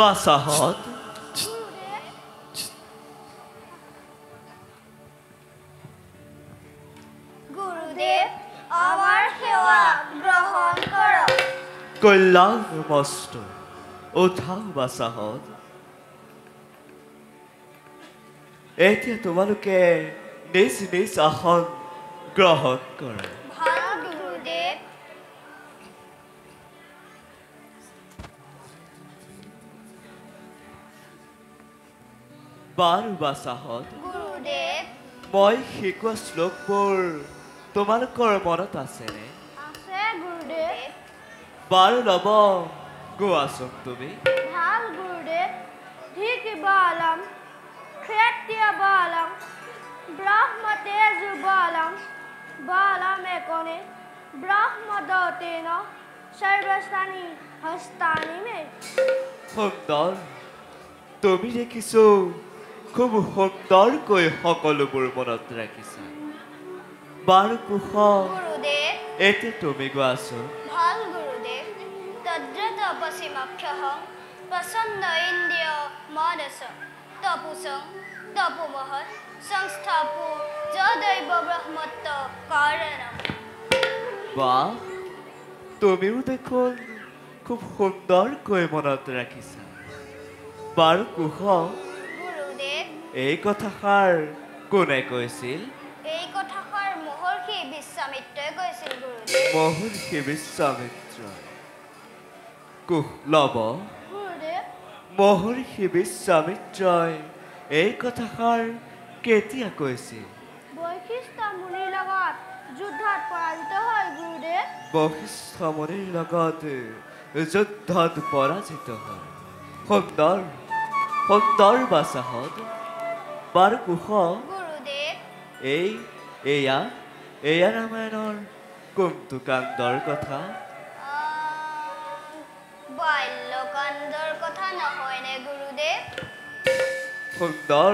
বাসাহত গুৰুদেব আমাৰ সেবা গ্ৰহণ কৰো কল্যাণ মস্ত উঠাও বাসাহত এতিয়া তোমালোকে নিজ নিজ আসন গ্ৰহণ কৰা ভাল গুৰুদেব বাৰু বাসাহত গুৰুদেব মই শিকোৱা শ্লোকবোৰ তোমালোকৰ মনত আছেনে আছে গুৰুদেব বাৰু ল'ব গোৱাচোন তুমি ভাল গুৰুদেব ঠিক বালম ক্ষেত্ৰিয় বালম ব্ৰহ্মতেজ বালম বালম একনে ব্ৰহ্মদতেন সৰ্বস্থানি হস্তানি মে সুন্দৰ তুমি দেখিছো খুব সুন্দৰকৈ সকলোবোৰ মনত ৰাখিছা বাৰু কুশ গুৰুদেব এতিয়া তুমি গোৱাচোন ভাল গুরুদেব তদ্রত পশ্চিমক্ষঃ প্রসন্ন ইন্দ্রিয় মনস তপুসং তপুমহৎ সংস্থাপু যদৈব ব্রহ্মত্ব কারণম বাহ তুমিও দেখোন খুব সুন্দৰকৈ মনত ৰাখিছা বাৰু কুশ গুৰুদেব এই কথাষাৰ কোনে কৈছিল এই কথাষাৰ মহৰ্ষি বিশ্বামিত্ৰই কৈছিল গুৰুদেৱ মহৰ্ষি বিশ্বামিত্ৰ কুশ ল'ব গুৰুদেৱ মহৰ্ষি বিশ্বামিত্ৰই এই কথাষাৰ কেতিয়া কৈছিল বৈশিষ্ট্য মুনিৰ লগত যুদ্ধত পৰাজিত হৈ গুৰুদেৱ বশিষ্ঠ মুনিৰ লগত যুদ্ধত পৰাজিত হয় সুন্দৰ সুন্দৰ বাসাহত বাৰু কুশ গুৰুদেৱ এয়া ৰামায়ণৰ কোনটো কাণ্ডৰ কথা বাল্যকাণ্ডৰ কথা নহয়নে গুৰুদেৱ সুন্দৰ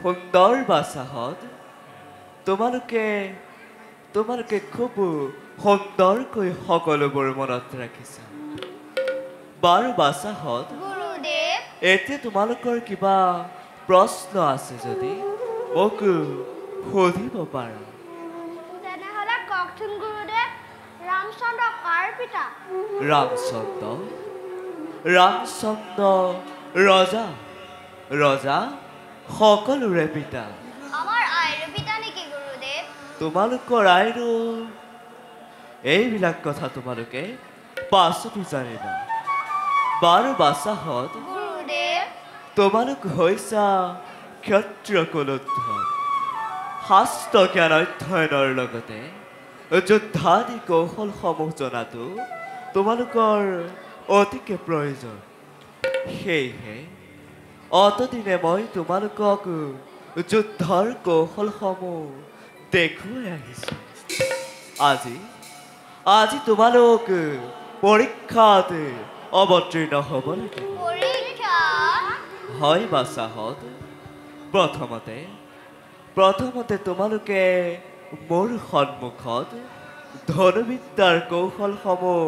সুন্দৰ বাসাহত তোমালোকে খুব সুন্দৰকৈ সকলোবোৰ মনত ৰাখিছা বাৰু বাসাহত গুৰুদেৱ এতিয়া তোমালোকৰ কিবা প্ৰশ্ন আছে যদি মোক সুধিব পাৰা তেনেহ'লে কওকচোন গুৰুদেৱ ৰামচন্দ্ৰ কাৰ পিতা ৰামচন্দ্ৰ ৰজা সকলোৰে পিতা আমাৰ আইৰো পিতা নেকি গুৰুদেৱ তোমালোকৰ আইৰো এইবিলাক কথা তোমালোকে পাছতো জানিবা বাৰু বাসাহত গুৰুদেৱ তোমালোক হৈছা ক্ষত্ৰিয় কুলোত্থ শাস্ত্ৰ জ্ঞান অধ্যয়নৰ লগতে যুদ্ধাদি কৌশলসমূহ জনাটো তোমালোকৰ অতিকে প্ৰয়োজন সেয়েহে অতদিনে মই তোমালোকক যুদ্ধৰ কৌশলসমূহ দেখুৱাই আহিছোঁ আজি তোমালোক পৰীক্ষাত অৱতীৰ্ণ হ'ব লাগিব পৰীক্ষা হয় বাসাহত প্ৰথমতে তোমালোকে মোৰ সন্মুখত ধনুবিদ্যাৰ কৌশলসমূহ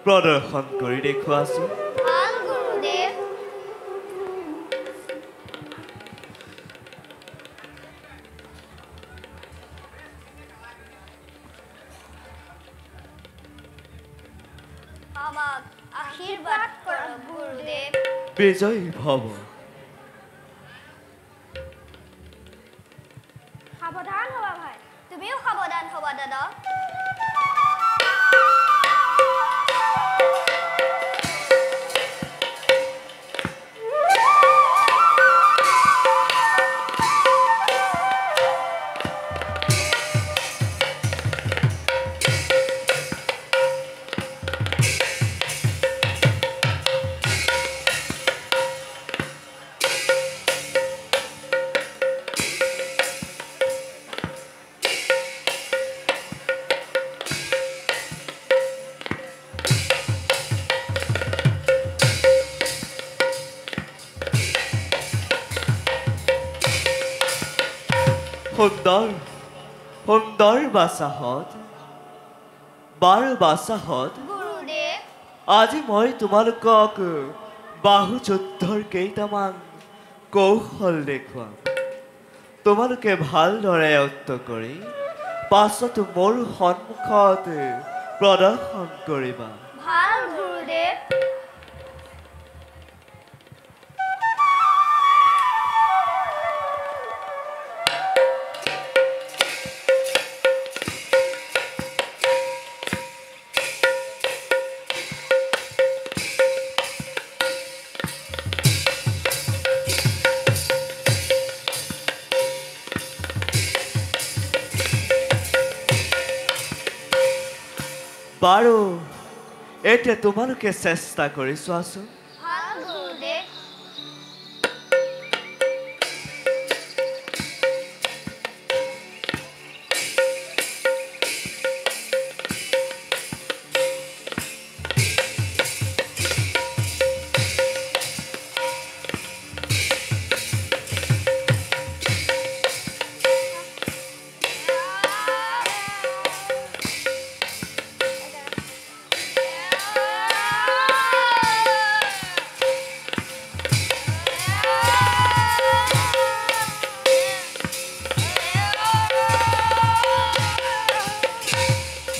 প্ৰদৰ্শন কৰি দেখুৱাচোন ভাল গুৰুদেৱ আমাক আশীৰ্বাদ কৰক গুৰুদেৱ বিজয়ী ভৱ সাৱধান হ'বা ভাই তুমিও সাৱধান হ'বা দাদা সুন্দৰ বাসাহত বাৰু বাসাহত গুৰুদেৱ আজি মই তোমালোকক বাহুযুদ্ধৰ কেইটামান কৌশল দেখুৱাম। তোমালোকে ভালদৰে আয়ত্ত কৰি পাছত মোৰ সন্মুখত প্ৰদৰ্শন কৰিবা। ভাল গুৰুদেৱ। বাৰু এতিয়া তোমালোকে চেষ্টা কৰি চোৱাচোন। ভাল গুৰুদেৱ।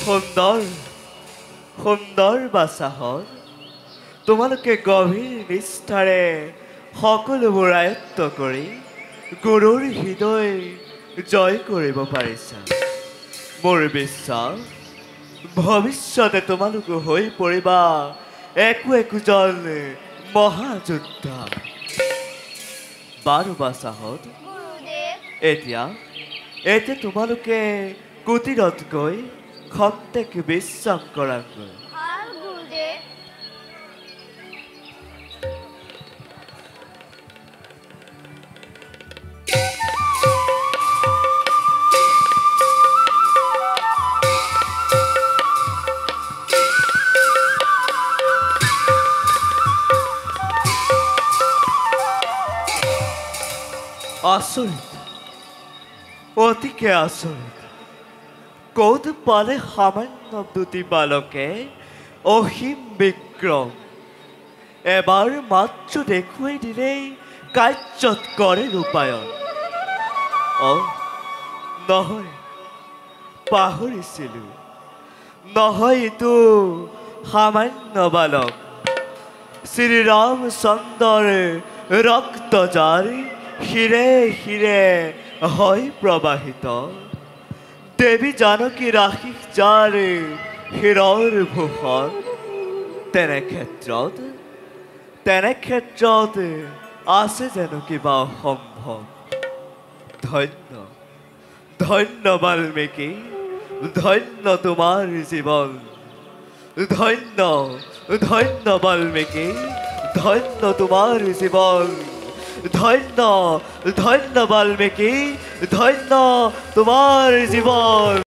সুন্দৰ সুন্দৰ বাচাহঁত, তোমালোকে গভীৰ নিষ্ঠাৰে সকলোবোৰ আয়ত্ত কৰি গুৰুৰ হৃদয় জয় কৰিব পাৰিছা। মোৰ বিশ্বাস ভৱিষ্যতে তোমালোক হৈ পৰিবা একোজন মহাযোদ্ধা। বাৰু বাচাহঁত, গুৰুদেৱ। এতিয়া তোমালোকে কুটিৰত গৈ খন্তেক বিশ্ৰাম কৰাগৈ। ভাল গুৰুদেৱ। আচৰিত, অতিকে আচৰিত। ক'ত পালে সামান্য দুটি বালকে অসীম বিক্ৰম? এবাৰ মাত্ৰ দেখুৱাই দিলেই কাৰ্যত কৰে ৰূপায়ণ। নহয়, পাহৰিছিলোঁ। নহয়, এইটো সামান্য বালক শ্ৰীৰামচন্দ্ৰৰ ৰক্তজাৰ শিৰে শিৰে হয় প্ৰবাহিত। দেৱী জানকীৰ আশীষ যাৰ শিৰৰ ভূষণ। তেনে ক্ষেত্ৰত আছে জানো কিবা অসম্ভৱ? ধন্য ধন্য বাল্মীকি, ধন্য তোমাৰ জীৱন। ধন্য ধন্য বাল্মীকি, ধন্য তোমাৰ জীৱন। ধন্য ধন্য বাল্মীকি, ধন্য তোমাৰ জীৱন।